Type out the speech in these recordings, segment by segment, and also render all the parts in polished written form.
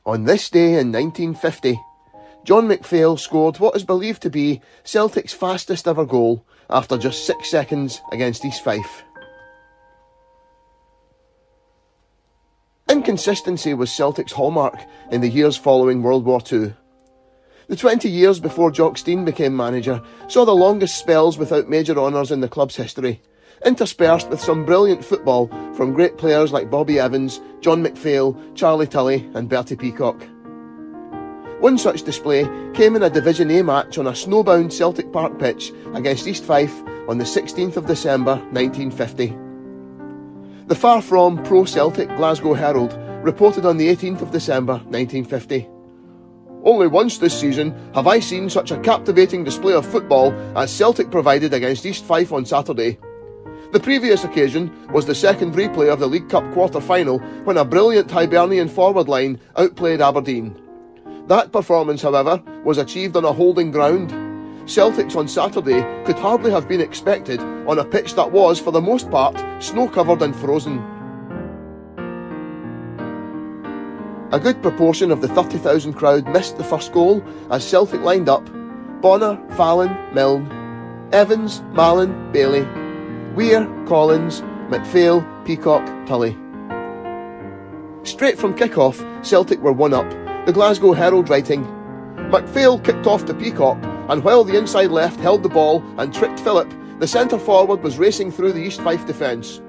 On this day in 1950, John McPhail scored what is believed to be Celtic's fastest ever goal after just 6 seconds against East Fife. Inconsistency was Celtic's hallmark in the years following World War II. The 20 years before Jock Stein became manager saw the longest spells without major honours in the club's history, interspersed with some brilliant football from great players like Bobby Evans, John McPhail, Charlie Tully and Bertie Peacock. One such display came in a Division A match on a snowbound Celtic Park pitch against East Fife on the 16th of December 1950. The far-from pro-Celtic Glasgow Herald reported on the 18th of December 1950. "Only once this season have I seen such a captivating display of football as Celtic provided against East Fife on Saturday. The previous occasion was the second replay of the League Cup quarter-final when a brilliant Hibernian forward line outplayed Aberdeen. That performance, however, was achieved on a holding ground. Celtics on Saturday could hardly have been expected on a pitch that was, for the most part, snow-covered and frozen." A good proportion of the 30,000 crowd missed the first goal as Celtic lined up Bonner, Fallon, Milne, Evans, Mallon, Bailey, Weir, Collins, McPhail, Peacock, Tully. Straight from kick-off, Celtic were 1 up, the Glasgow Herald writing, "McPhail kicked off to Peacock, and while the inside left held the ball and tricked Phillip, the centre-forward was racing through the East Fife defence.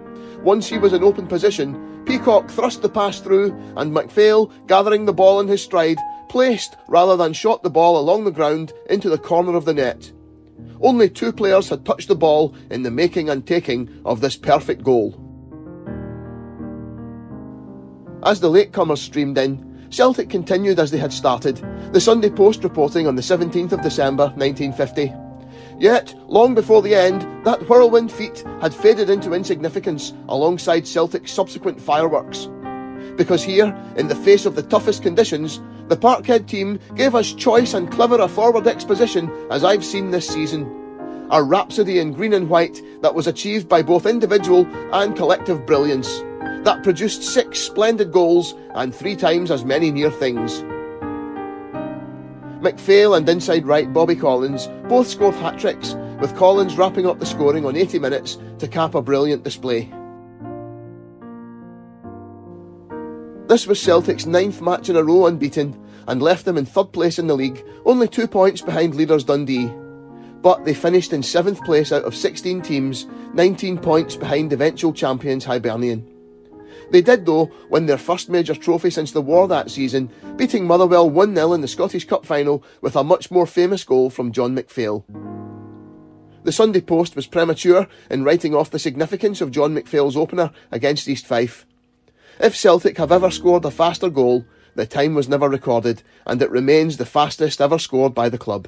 Once he was in open position, Peacock thrust the pass through, and McPhail, gathering the ball in his stride, placed rather than shot the ball along the ground into the corner of the net. Only 2 players had touched the ball in the making and taking of this perfect goal." As the latecomers streamed in, Celtic continued as they had started, the Sunday Post reporting on the 17th of December 1950. Yet, long before the end, that whirlwind feat had faded into insignificance alongside Celtic's subsequent fireworks. Because here, in the face of the toughest conditions, the Parkhead team gave us choice and clever a forward exposition as I've seen this season. A rhapsody in green and white that was achieved by both individual and collective brilliance, that produced 6 splendid goals and 3 times as many near things. McPhail and inside right Bobby Collins both scored hat-tricks, with Collins wrapping up the scoring on 80 minutes to cap a brilliant display. This was Celtic's 9th match in a row unbeaten and left them in 3rd place in the league, only 2 points behind leaders Dundee. But they finished in 7th place out of 16 teams, 19 points behind eventual champions Hibernian. They did, though, win their first major trophy since the war that season, beating Motherwell 1-0 in the Scottish Cup final with a much more famous goal from John McPhail. The Sunday Post was premature in writing off the significance of John McPhail's opener against East Fife. If Celtic have ever scored a faster goal, the time was never recorded, and it remains the fastest ever scored by the club.